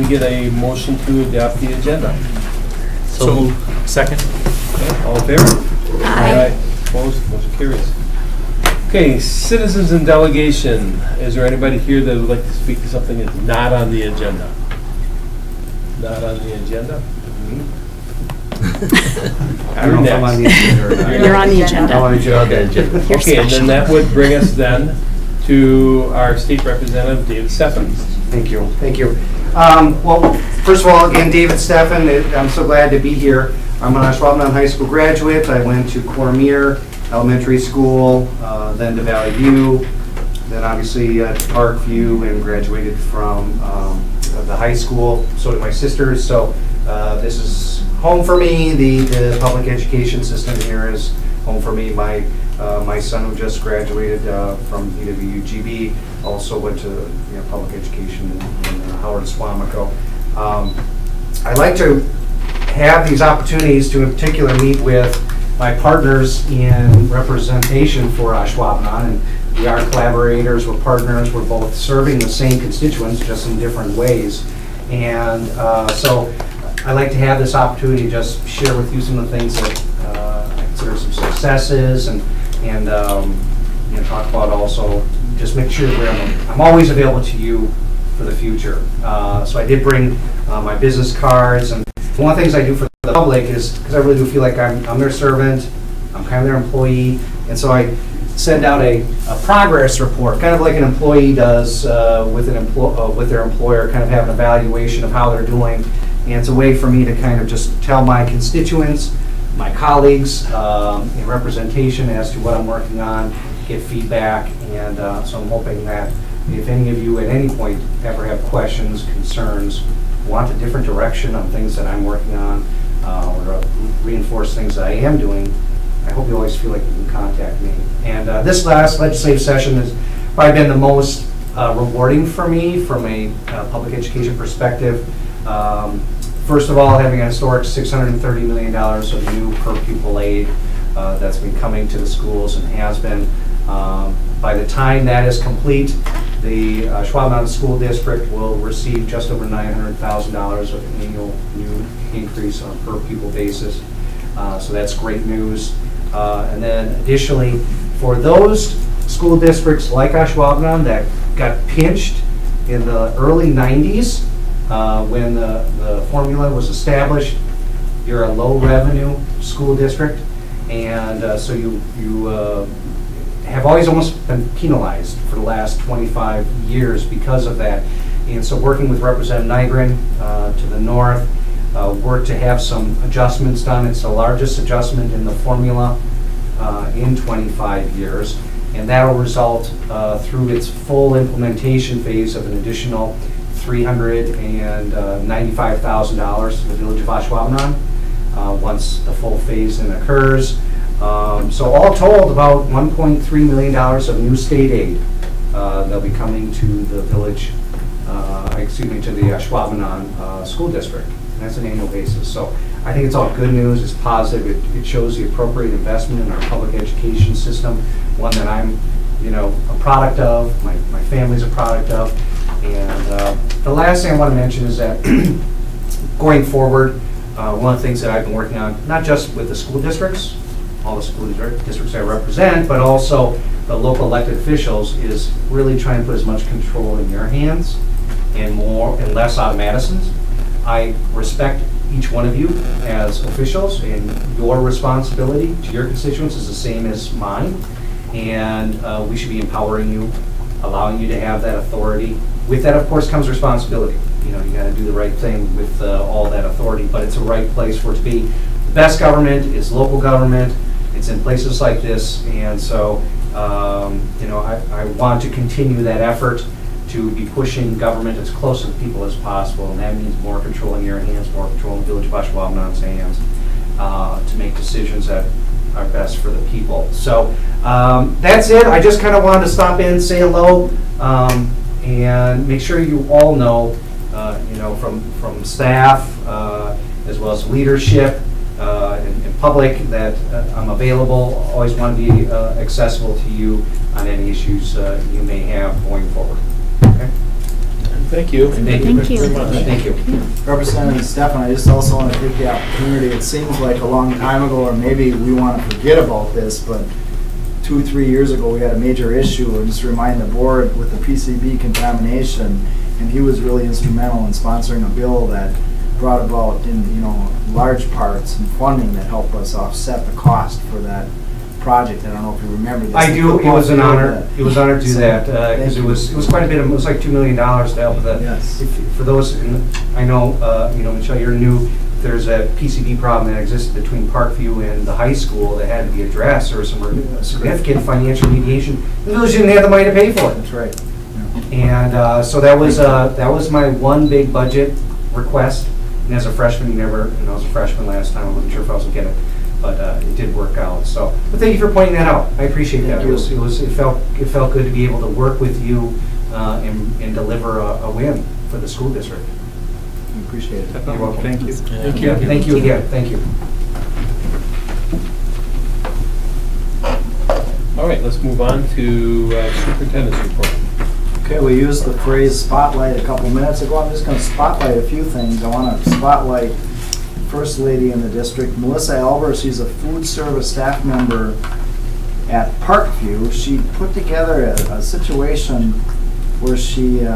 we get a motion to adopt the agenda? So moved. Second. Okay, all in favor? Aye. Opposed? Motion carries. Okay, citizens and delegation. Is there anybody here that would like to speak to something that's not on the agenda? Not on the agenda? I don't know if I'm on the agenda or not. You're on the agenda. I'm on the agenda. You're Okay, and then that would bring us then to our state representative, David Stephens. Thank you. Thank you. Well, first of all, again, David Steffen, I'm so glad to be here. I'm an Ashwaubenon High School graduate. I went to Cormier Elementary School, then to Valley View, then obviously to Parkview, and graduated from the high school. So did my sisters. So this is home for me. The public education system here is home for me. My son, who just graduated from EWUGB, also went to public education in Howard Swamico. I like to have these opportunities to in particular meet with my partners in representation for Ashwaubenon, and we are collaborators, we're partners, we're both serving the same constituents just in different ways. And so I like to have this opportunity to just share with you some of the things that I consider some successes, and talk about also just make sure that I'm always available to you for the future. So I did bring my business cards, and one of the things I do for the public is, because I really do feel like I'm their servant, I'm kind of their employee, and so I send out a progress report, kind of like an employee does with their employer, kind of have an evaluation of how they're doing, and it's a way for me to kind of just tell my constituents, my colleagues, in representation as to what I'm working on, get feedback, and so I'm hoping that if any of you at any point ever have questions, concerns, want a different direction on things that I'm working on, or reinforce things that I am doing, I hope you always feel like you can contact me. And this last legislative session has probably been the most rewarding for me from a public education perspective. First of all, having a historic $630 million of new per pupil aid that's been coming to the schools and has been. By the time that is complete, the Ashwaubenon School District will receive just over $900,000 of annual new increase on a per pupil basis. So that's great news. And then additionally, for those school districts like Ashwaubenon that got pinched in the early 90s when the formula was established, you're a low revenue school district, and so you have always almost been penalized for the last 25 years because of that. And so working with Representative Nygren to the north, worked to have some adjustments done. It's the largest adjustment in the formula in 25 years. And that will result through its full implementation phase of an additional $395,000 to the village of Ashwaubenon once the full phase-in occurs. So all told, about $1.3 million of new state aid that'll be coming to the village, to the Ashwaubenon School District. And that's an annual basis. So I think it's all good news. It's positive. It shows the appropriate investment in our public education system, one that I'm, a product of, my family's a product of. And the last thing I want to mention is that going forward, one of the things that I've been working on, not just with the school districts, all the school districts I represent, but also the local elected officials, is really trying to put as much control in your hands and less out of Madison's. I respect each one of you as officials, and your responsibility to your constituents is the same as mine, and we should be empowering you, allowing you to have that authority. With that, of course, comes responsibility. You got to do the right thing with all that authority, but it's a right place for it to be. The best government is local government. It's in places like this, and so I want to continue that effort to be pushing government as close to the people as possible, and that means more control in your hands, more control in the village of Ashwaubenon's hands to make decisions that are best for the people. So that's it. I just kind of wanted to stop in, say hello, and make sure you all know, from staff as well as leadership and public, that I'm available. Always want to be accessible to you on any issues you may have going forward. Okay. Thank you. Thank Thank you. very much. Thank you. Representative Stefan, I just also want to take the opportunity, it seems like a long time ago, or maybe we want to forget about this, but 2-3 years ago, we had a major issue, and just remind the board with the PCB contamination, and he was really instrumental in sponsoring a bill that brought about, in large parts, and funding that helped us offset the cost for that project. I don't know if you remember this. I do. It was an honor. It was an honor to do that because it was quite a bit. It was like $2 million to help with that. Yes. For those, I know, Michelle, you're new. There's a PCB problem that existed between Parkview and the high school that had to be addressed. There was some significant financial mediation. The village didn't have the money to pay for it. That's right. And so that was my one big budget request. And as a freshman, I was a freshman last time. I wasn't sure if I was gonna get it, but it did work out. So, but thank you for pointing that out. I appreciate that. It felt good to be able to work with you and deliver a win for the school district. We appreciate it. You're welcome. Thank you. Thank Yeah, you. thank you again. Thank you. All right, let's move on to superintendent's report. Okay, we used the phrase spotlight a couple minutes ago. I'm just going to spotlight a few things. I want to spotlight First Lady in the district, Melissa Albers. She's a food service staff member at Parkview. She put together a situation where she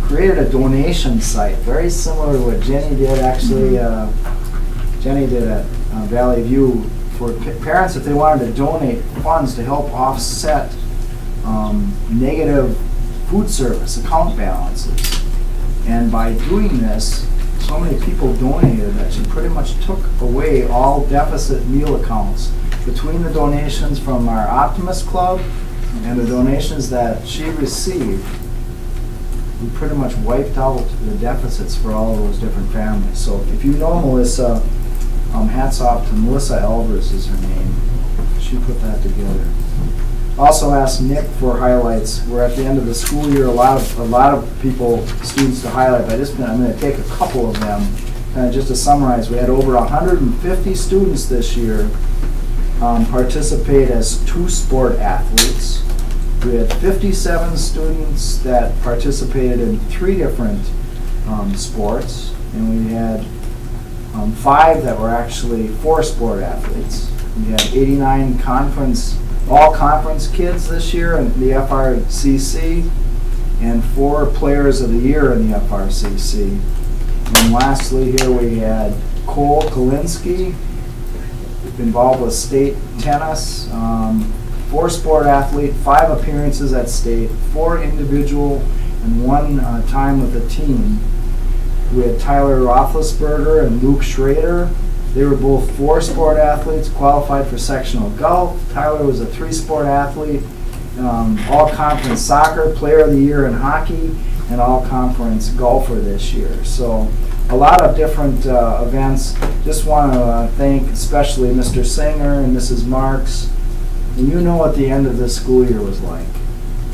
created a donation site, very similar to what Jenny did, actually. Jenny did at Valley View for parents if they wanted to donate funds to help offset negative food service account balances. And by doing this, so many people donated that she pretty much took away all deficit meal accounts. Between the donations from our Optimist Club and the donations that she received, we pretty much wiped out the deficits for all of those different families. So if you know Melissa, hats off to Melissa Albers is her name. She put that together. Also asked Nick for highlights. We're at the end of the school year. A lot of students to highlight. But I'm going to take a couple of them. Just to summarize, we had over 150 students this year participate as two-sport athletes. We had 57 students that participated in 3 different sports, and we had 5 that were actually 4-sport athletes. We had 89 all-conference kids this year in the FRCC, and 4 players of the year in the FRCC. And lastly here we had Cole Kalinsky, involved with state tennis, 4-sport athlete, 5 appearances at state, 4 individual, and 1 time with a team. We had Tyler Roethlisberger and Luke Schrader. They were both 4-sport athletes, qualified for sectional golf. Tyler was a 3-sport athlete, all-conference soccer, player of the year in hockey, and all-conference golfer this year. So a lot of different events. Just want to thank especially Mr. Singer and Mrs. Marks. And you know what the end of this school year was like.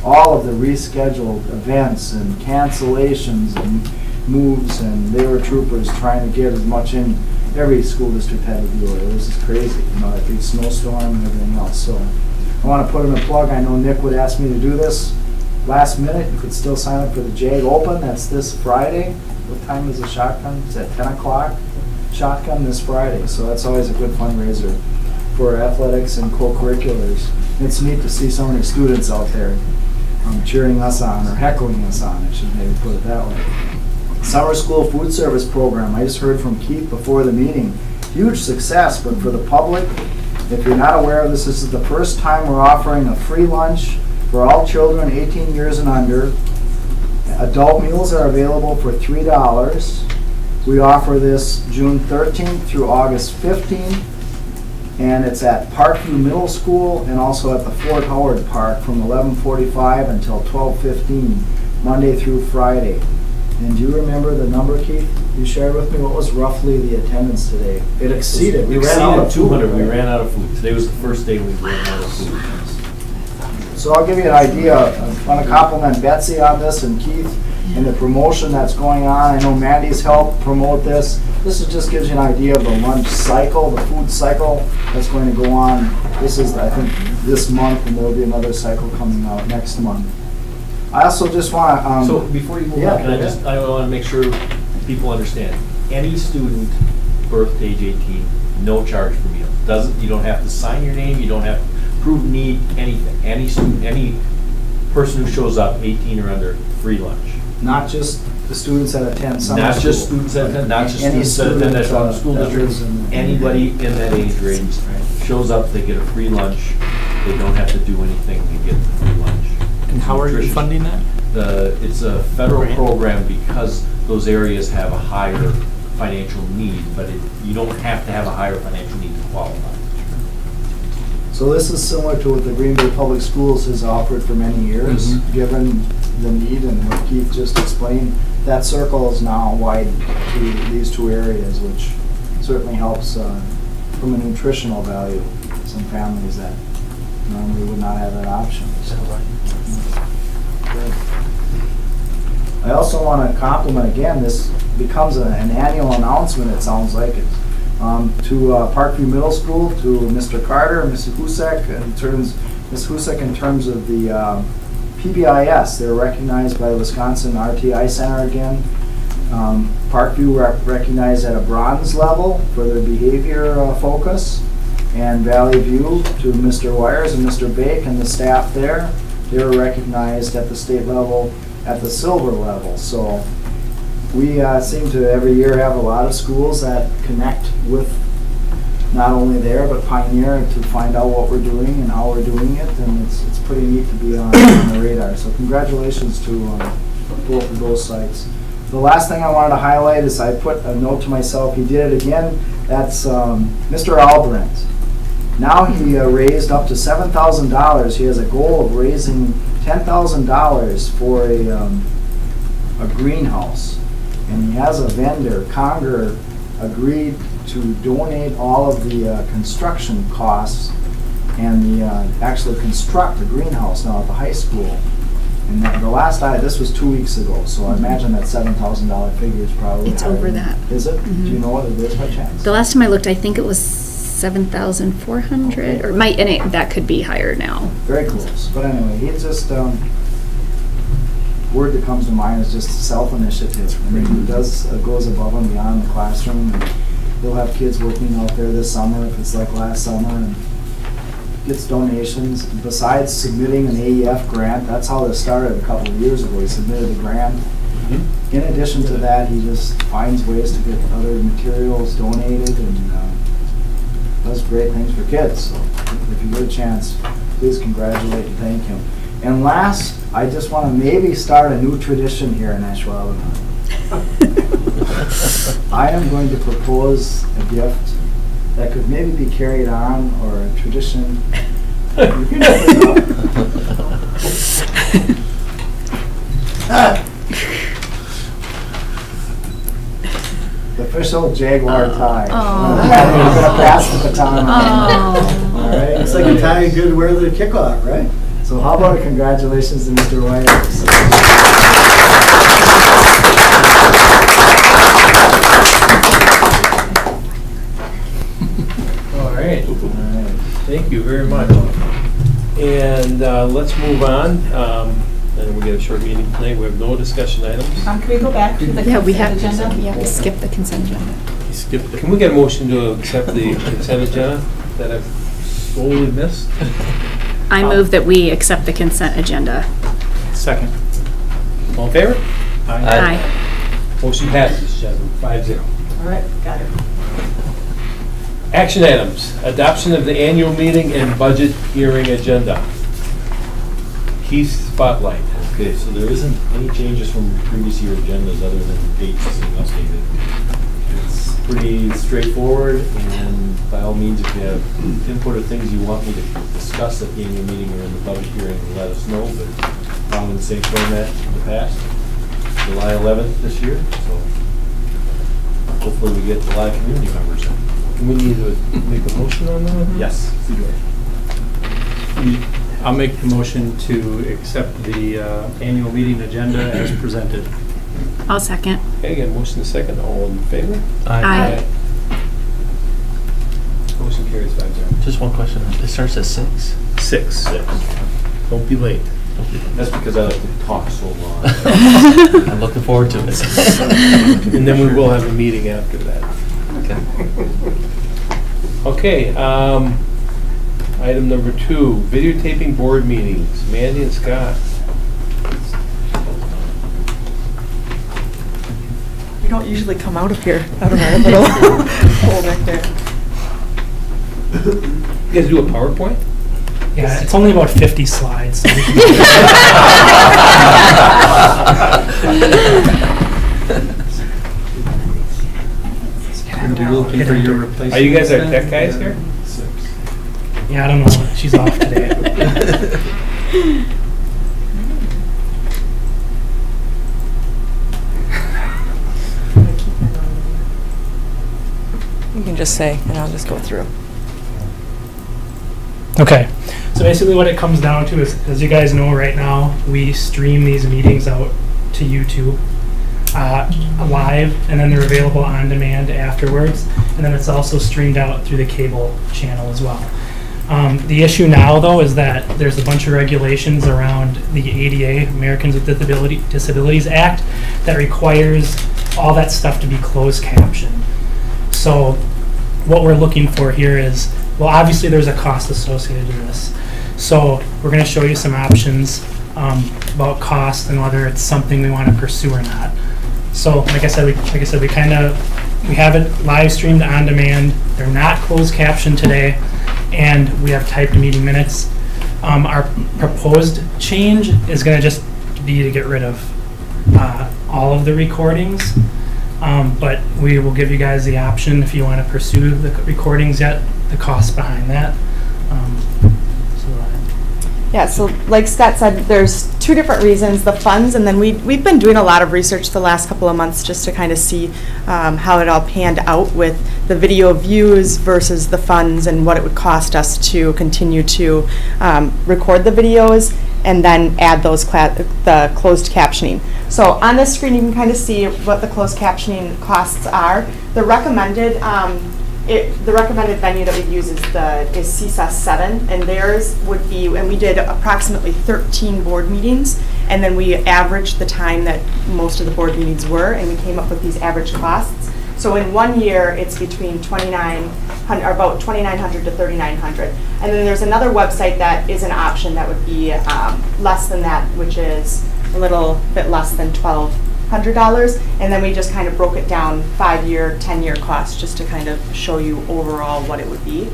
All of the rescheduled events and cancellations and moves, and they were troopers trying to get as much in. Every school district had to deal with it. This is crazy, that big snowstorm and everything else. So I want to put in a plug. I know Nick would ask me to do this last minute. You could still sign up for the JAG Open. That's this Friday. What time is the shotgun? It's at 10 o'clock. Shotgun this Friday. So that's always a good fundraiser for athletics and co-curriculars. It's neat to see so many students out there cheering us on, or heckling us on, I should maybe put it that way. Summer School Food Service Program. I just heard from Keith before the meeting. Huge success, but for the public, if you're not aware of this, this is the first time we're offering a free lunch for all children 18 years and under. Adult meals are available for $3. We offer this June 13th through August 15th, and it's at Parkview Middle School and also at the Fort Howard Park from 11:45 until 12:15, Monday through Friday. And do you remember the number, Keith, you shared with me? What was roughly the attendance today? It exceeded. We ran out of 200. We ran out of food. Today was the first day we ran out of food. So I'll give you an idea. I want to compliment Betsy on this and Keith and the promotion that's going on. I know Mandy's helped promote this. This just gives you an idea of the lunch cycle, the food cycle that's going to go on. This is, I think, this month, and there will be another cycle coming out next month. I also just want to, So before you move yeah, on, I want to make sure people understand. Any student birth age 18, no charge for meals. You don't have to sign your name, you don't have to prove need, anything. Any student, any person who shows up, 18 or under, free lunch. not just the students that attend summer school. Not just students that attend, not just Any students that attend that student, school that lives district. in- Anybody in that age range shows up, they get a free lunch. They don't have to do anything, they get the free lunch. And how are you Nutrition. funding that? It's a federal Grant. program because those areas have a higher financial need, but you don't have to have a higher financial need to qualify. So this is similar to what the Green Bay Public Schools has offered for many years, given the need and what Keith just explained. That circle is now widened to these two areas, which certainly helps from a nutritional value. Some families that normally would not have that option. So. Good. I also want to compliment again, this becomes an annual announcement, it sounds like it, to Parkview Middle School, to Mr. Carter and Mrs. Husek Ms. Husek in terms of the PBIS. They're recognized by the Wisconsin RTI Center again. Parkview recognized at a bronze level for their behavior focus. And Valley View to Mr. Wires and Mr. Bake and the staff there. They were recognized at the state level at the silver level. So we seem to every year have a lot of schools that connect with not only there but Pioneer to find out what we're doing and how we're doing it, and it's pretty neat to be on the radar. So congratulations to both of those sites. The last thing I wanted to highlight is I put a note to myself, he did it again, that's Mr. Albrandt. Now he raised up to $7,000. He has a goal of raising $10,000 for a greenhouse. And he has a vendor, Conger, agreed to donate all of the construction costs and actually construct a greenhouse now at the high school. And the last this was 2 weeks ago, so I imagine that $7,000 figure is probably It's higher over than- that. Is it? Do you know what it is by chance? The last time I looked, I think it was 7,400, or might, and that could be higher now. Very close. But anyway, it's just, word that comes to mind is just self-initiative. I mean, he goes above and beyond the classroom. And he'll have kids working out there this summer, if it's like last summer, and gets donations. Besides submitting an AEF grant, that's how this started a couple of years ago. He submitted a grant. In addition to that, he just finds ways to get other materials donated and does great things for kids. So if you get a chance, please congratulate and thank him. And last, I just want to maybe start a new tradition here in Ashwaubenon. I am going to propose a gift that could maybe be carried on, or a tradition. You never know. The official Jaguar tie. I'm going to pass the baton on. All right. Looks like a tie good to wear the kickoff, right? So how about a congratulations to Mr. Wires? All right. All right. Thank you very much. And let's move on. And we got a short meeting tonight. We have no discussion items. Can we go back to the Yeah, we have, consent agenda? we have to skip the consent agenda. You skipped it. Can we get a motion to accept the consent agenda that I've solely missed? I move that we accept the consent agenda. Second. All in favor? Aye. Motion passes, 5-0. All right, got it. Action items, adoption of the annual meeting and budget hearing agenda. Keith, spotlight. Okay, so there isn't any changes from previous year agendas other than dates being updated. It's pretty straightforward, and by all means, if you have input or things you want me to discuss at the annual meeting or in the budget hearing, let us know, but following the same format in the past. July 11th this year, so hopefully we get July community members in. Do we need to make a motion on that? Yes. I'll make the motion to accept the annual meeting agenda as presented. I'll second. Okay, again, motion and second. All in favor? Aye. Motion carries 5-0. Just one question. It starts at 6. 6. Don't be late. That's because I like to talk so long. I'm looking forward to it. And then we will have a meeting after that. Okay, item number 2, videotaping board meetings. Mandy and Scott. We don't usually come out of here, out of our little hole back there. You guys do a PowerPoint? Yeah, it's only about 50 slides. So we can You're looking for your replacement. Are you guys our tech guys here? Yeah, I don't know. She's off today. You can just say, and I'll just go through. Okay, so basically what it comes down to is, as you guys know right now, we stream these meetings out to YouTube live, and then they're available on demand afterwards, and then it's also streamed out through the cable channel as well. The issue now, though, is that there's a bunch of regulations around the ADA, Americans with Disabilities Act, that requires all that stuff to be closed captioned. So what we're looking for here is, well, obviously there's a cost associated to this. So we're going to show you some options about cost and whether it's something we want to pursue or not. So like I said, we have it live streamed on demand. They're not closed captioned today, and we have typed meeting minutes. Our proposed change is going to just be to get rid of all of the recordings. But we will give you guys the option if you want to pursue the recordings yet, the cost behind that. Yeah, so like Scott said, there's 2 different reasons, the funds, and then we've been doing a lot of research the last couple of months just to kind of see how it all panned out with the video views versus the funds and what it would cost us to continue to record the videos and then add those the closed captioning. So on this screen you can kind of see what the closed captioning costs are. The recommended venue that we use is CSUS 7, and theirs would be, and we did approximately 13 board meetings, and then we averaged the time that most of the board meetings were, and we came up with these average costs. So in 1 year, it's between about 2,900 to 3,900. And then there's another website that is an option that would be less than that, which is a little bit less than $1,200. And then we just kind of broke it down 5-year, 10-year costs just to kind of show you overall what it would be.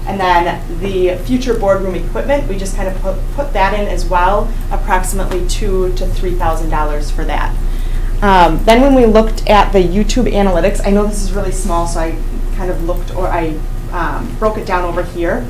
And then the future boardroom equipment, we just kind of put that in as well, approximately $2,000 to $3,000 for that. Then when we looked at the YouTube analytics, I know this is really small, so I kind of broke it down over here.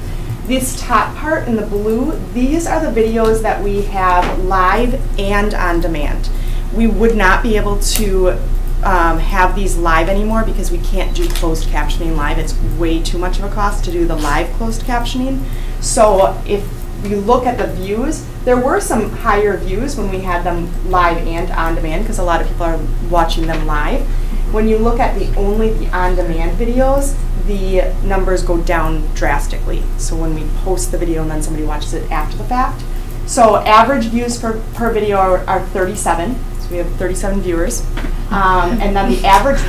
This top part in the blue, these are the videos that we have live and on demand. We would not be able to have these live anymore because we can't do closed captioning live. It's way too much of a cost to do the live closed captioning. So if we look at the views, there were some higher views when we had them live and on demand because a lot of people are watching them live. When you look at only the on-demand videos, the numbers go down drastically. So when we post the video and then somebody watches it after the fact. So average views per video are 37. So we have 37 viewers. And then the average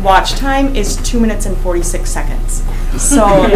watch time is 2 minutes and 46 seconds. So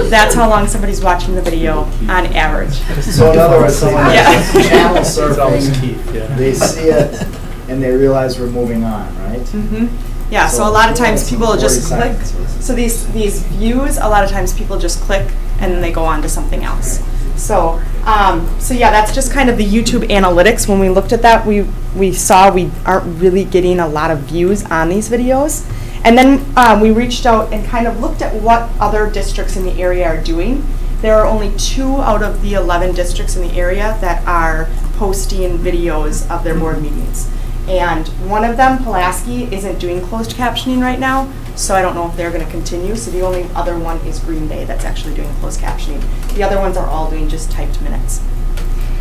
that's how long somebody's watching the video on average. So in other words, someone Yeah. channel surfing, they see it and they realize we're moving on, right? Mm-hmm. Yeah, so a lot of times people just click. So these views, a lot of times people just click and then they go on to something else. So yeah, that's just kind of the YouTube analytics. When we looked at that, we saw we aren't really getting a lot of views on these videos. And then we reached out and kind of looked at what other districts in the area are doing. There are only 2 out of the 11 districts in the area that are posting videos of their board meetings. And one of them, Pulaski, isn't doing closed captioning right now, so I don't know if they're going to continue. So the only other one is Green Bay that's actually doing closed captioning. The other ones are all doing just typed minutes.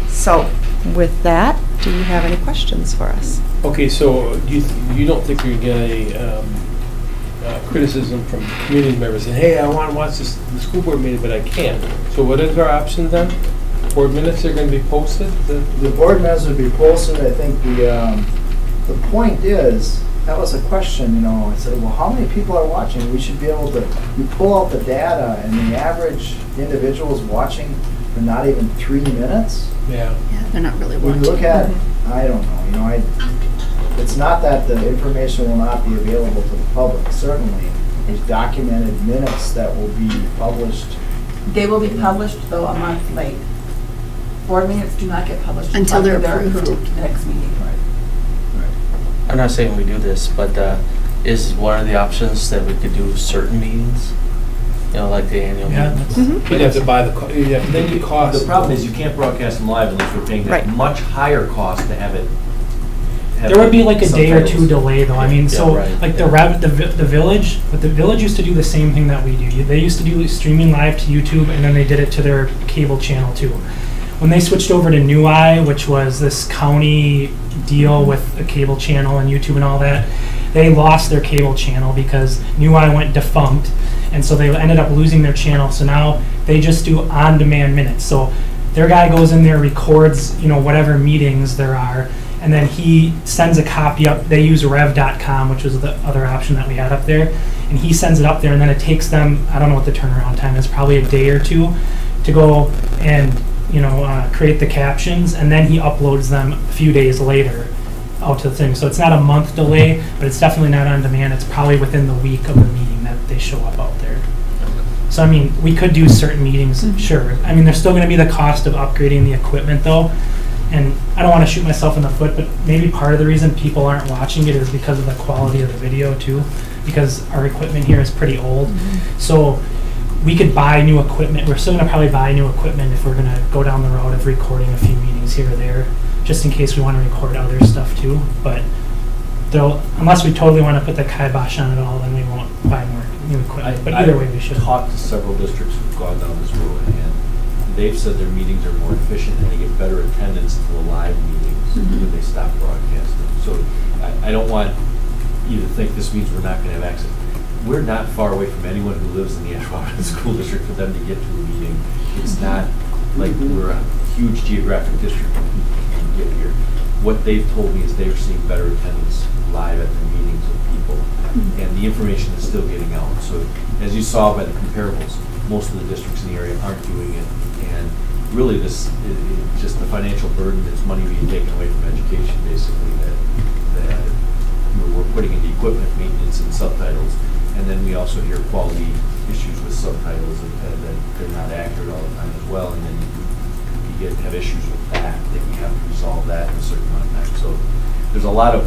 So with that, do you have any questions for us? Okay, so you don't think you're getting criticism from community members saying, hey, I want to watch the school board meeting, but I can't. So what is our option then? Board minutes are going to be posted? The board minutes would be posted. I think the point is, that was a question, you know, I said, well, how many people are watching? We should be able to, you pull out the data, and the average individuals watching for not even 3 minutes. Yeah. Yeah, they're not really We watching. look at, I don't know, you know, it's not that the information will not be available to the public. Certainly, there's documented minutes that will be published. They will be published, though, a month late. Board minutes do not get published Until they're after approved. the next meeting. I'm not saying we do this, but is one of the options that we could do certain meetings? You know, like the annual Yeah, meeting? You'd have to buy you'd have to then you cost. The problem is you can't broadcast them live unless we're paying Right. that much higher cost to have it. There would be like a day or two subtitles. delay though. I mean, Yeah, so right, like yeah. the village, but the village used to do the same thing that we do. They used to do streaming live to YouTube, and then they did it to their cable channel too. When they switched over to New Eye, which was this county deal with a cable channel and YouTube and all that, they lost their cable channel because New Eye went defunct, and so they ended up losing their channel. So now they just do on-demand minutes. So their guy goes in there, records, you know, whatever meetings there are, and then he sends a copy up. They use rev.com, which was the other option that we had up there, and he sends it up there, and then it takes them, I don't know what the turnaround time is, probably a day or two to go and, you know, create the captions, and then he uploads them a few days later out to the thing. So it's not a month delay, but it's definitely not on demand. It's probably within the week of the meeting that they show up out there. So I mean, we could do certain meetings, sure. I mean, there's still going to be the cost of upgrading the equipment though, and I don't want to shoot myself in the foot, but maybe part of the reason people aren't watching it is because of the quality of the video too, because our equipment here is pretty old. So we could buy new equipment. We're still going to probably buy new equipment if we're going to go down the road of recording a few meetings here or there, just in case we want to record other stuff too. But unless we totally want to put the kibosh on it all, then we won't buy more new equipment. But either way, we should. I've talked to several districts who've gone down this road, and they've said their meetings are more efficient and they get better attendance to the live meetings when they stop broadcasting. So I don't want you to think this means we're not going to have access. We're not far away from anyone who lives in the Ashwaubenon School District for them to get to a meeting. It's not like we're a huge geographic district and people can't get here. What they've told me is they're seeing better attendance live at the meetings of people, and the information is still getting out. So as you saw by the comparables, most of the districts in the area aren't doing it, and really this is just the financial burden. It's money being taken away from education, basically, that we're putting into equipment maintenance and subtitles. And then we also hear quality issues with subtitles that they're not accurate all the time as well. And then you have issues with that you have to resolve that in a certain amount of time. So there's a lot of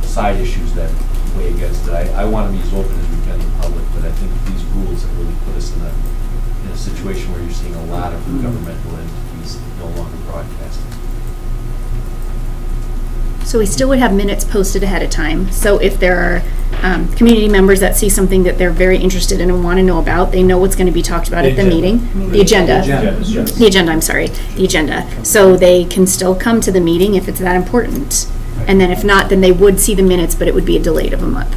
side issues that weigh against it. I want to be as open as we can to the public, but I think these rules have really put us in a situation where you're seeing a lot of governmental entities no longer broadcasting. So we still would have minutes posted ahead of time. So if there are community members that see something that they're very interested in and want to know about, they know what's going to be talked about at the meeting. The agenda. The agenda, I'm sorry. The agenda. So they can still come to the meeting if it's that important. And then if not, then they would see the minutes, but it would be a delayed of a month.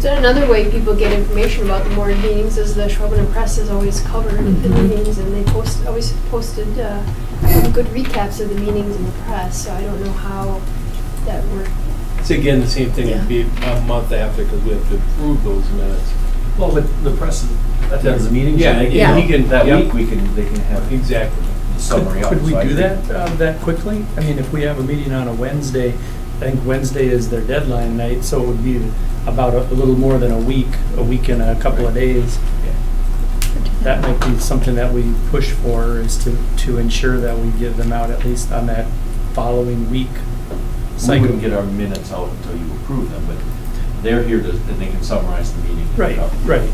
So another way people get information about the board meetings is the Ashwaubenon Press is always covered the meetings, and they always posted good recaps of the meetings in the press. So I don't know how that works. It's again the same thing. It'd be a month after because we have to approve those minutes. Well, but the press attends the meetings. Yeah, and yeah. He can, that week they can have exactly the summary up. Could we So I do think- that quickly? I mean, if we have a meeting on a Wednesday, I think Wednesday is their deadline night, so it would be about a little more than a week and a couple of days. That might be something that we push for, is to ensure that we give them out at least on that following week We cycle. wouldn't get our minutes out until you approve them, but they're here to, and they can summarize the meeting. Right, right.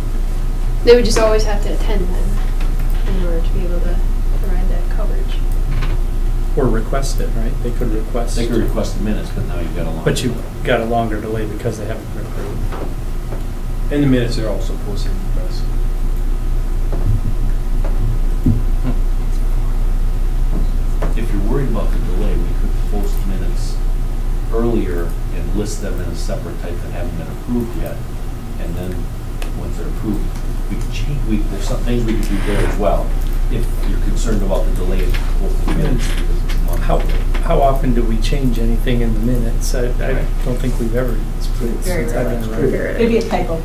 They would just always have to attend then in order to be able to provide that coverage. Or request it, right? They could request. They could request the minutes, but now you've got a longer. But you've got a longer delay because they haven't been approved. And the minutes are also posted in the press. If you're worried about the delay, we could post minutes earlier and list them in a separate type that haven't been approved yet. And then, once they're approved, we can change, there's some things we can do there as well. if you're concerned about the delay of posting minutes. because it's a month delay. How often do we change anything in the minutes? I don't think we've ever, Very since I've been around. Maybe a typo.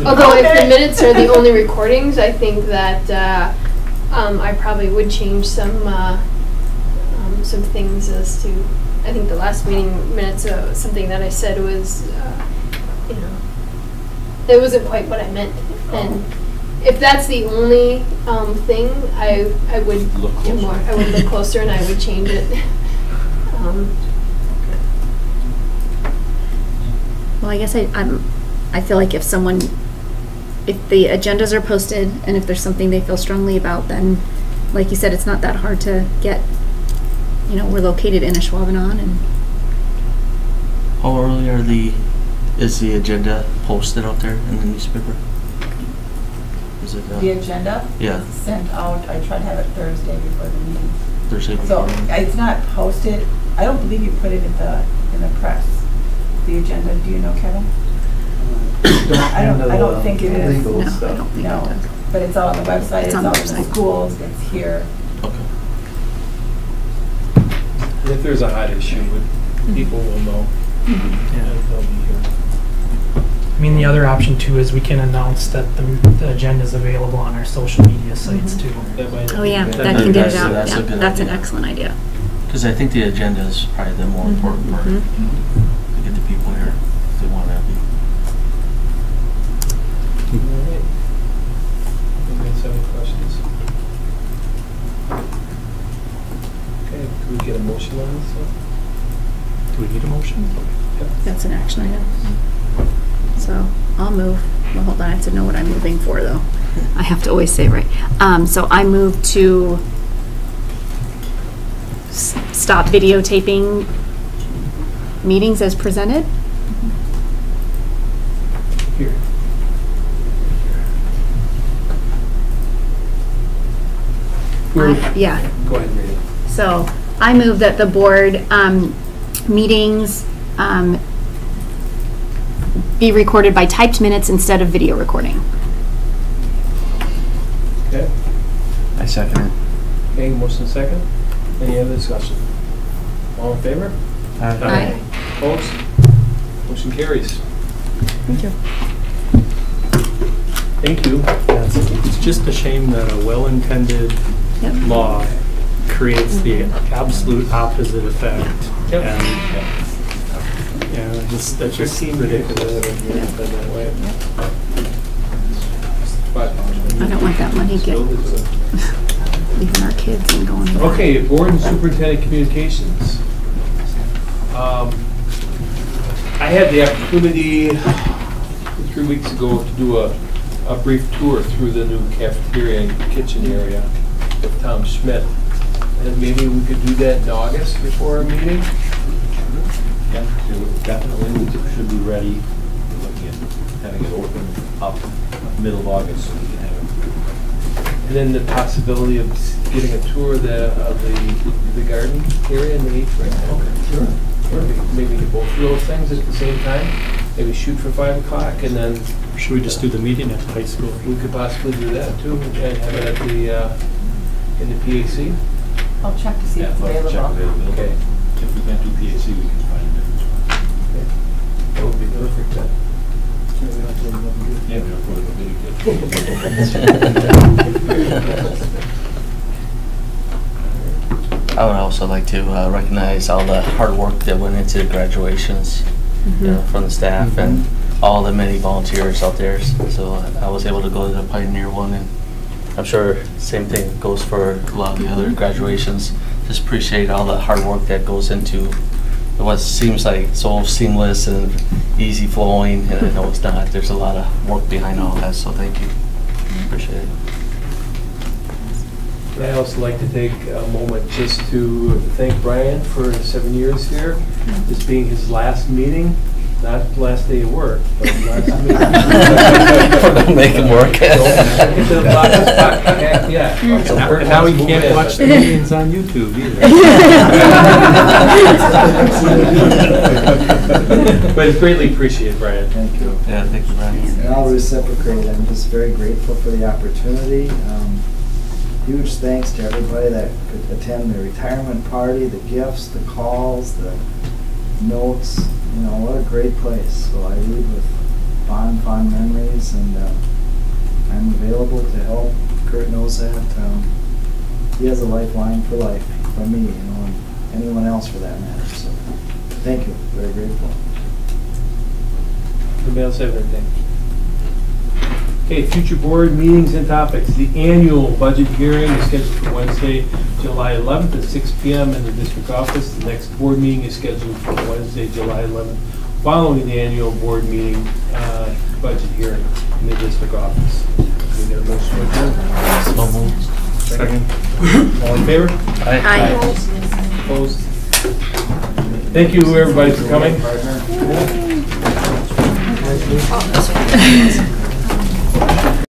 Although if the minutes are the only recordings, I think that I probably would change some things as to, I think the last meeting minutes, something that I said was, it wasn't quite what I meant. And if that's the only thing, I would do more. I would look closer and I would change it. Well, I guess I feel like if the agendas are posted and if there's something they feel strongly about, then, like you said, it's not that hard to get. We're located in Ashwaubenon, and How early is the agenda posted out there in the newspaper? Is it The agenda? Yeah. Is sent out, I try to have it Thursday before the meeting. Thursday So before? it's not posted, I don't believe you put it in the press, the agenda, do you know, Kevin? I don't think it is. no, I don't think it does. But it's out on the website, it's on the out in the website. schools, it's here. Okay. And if there's a hot issue, people will know. And they'll be here. I mean, the other option too is we can announce that the agenda is available on our social media sites too. That might Oh yeah, be that can get it out. That's a good That's an idea. excellent idea. Because I think the agenda is probably the more important part. To get the people here if they want to be. All right. Anybody else have any questions? Okay, can we get a motion on this one? Do we need a motion? That's an action item. So I'll move. Well, hold on, I have to know what I'm moving for, though. I have to always say it right. So I move to stop videotaping meetings as presented. Here. Yeah. Go ahead and read it. So I move that the board meetings be recorded by typed minutes instead of video recording. Okay. I second it. Okay, motion second. Any other discussion? All in favor? Aye. Opposed? Motion carries. Thank you. Thank you. It's just a shame that a well-intended law creates the absolute opposite effect. Yep. And that just seems ridiculous. That way. But I don't want that money leaving our kids and going to okay, board and superintendent communications. I had the opportunity 3 weeks ago to do a brief tour through the new cafeteria and kitchen area with Tom Schmidt. And maybe we could do that in August before our meeting. Yeah, definitely, we should be ready. We're looking at having it open up middle of August so we can have it. And then the possibility of getting a tour of the garden area in the HVAC. Okay, sure. Maybe do both of those things at the same time. Maybe shoot for 5 o'clock and then. Or should we just do the meeting at the high school? We could possibly do that too and have it at in the PAC. I'll check to see if it's we'll have to check available. availability. Okay. If we can't do PAC, we can find a different spot. That would be perfect then. Yeah, we'll put it I would also like to recognize all the hard work that went into the graduations from the staff and all the many volunteers out there. So I was able to go to the Pioneer one, and I'm sure same thing goes for a lot of the other graduations. Just appreciate all the hard work that goes into what seems like so seamless and easy flowing, and I know it's not. There's a lot of work behind all that, so thank you. Appreciate it. I'd also like to take a moment just to thank Brian for 7 years here, this being his last meeting. Not the last day of work, but last meeting. Don't make him work. Heck, yeah. Now we can't watch the meetings on YouTube either. But it's greatly appreciated, Brian. Thank you. Yeah, thank you, Brian. And I'll reciprocate. I'm just very grateful for the opportunity. Huge thanks to everybody that could attend the retirement party, the gifts, the calls, the notes. You know, what a great place. So I leave with fond memories, and I'm available to help. Kurt knows that. He has a lifeline for life from me, you know, and anyone else for that matter. So thank you. Very grateful. Anybody else have anything? Okay, future board meetings and topics. The annual budget hearing is scheduled for Wednesday, July 11th at 6 p.m. in the district office. The next board meeting is scheduled for Wednesday, July 11th, following the annual board meeting budget hearing in the district office. We get a motion to adjourn. So moved. Second. All in favor? Aye. Opposed? Thank you, everybody, for coming.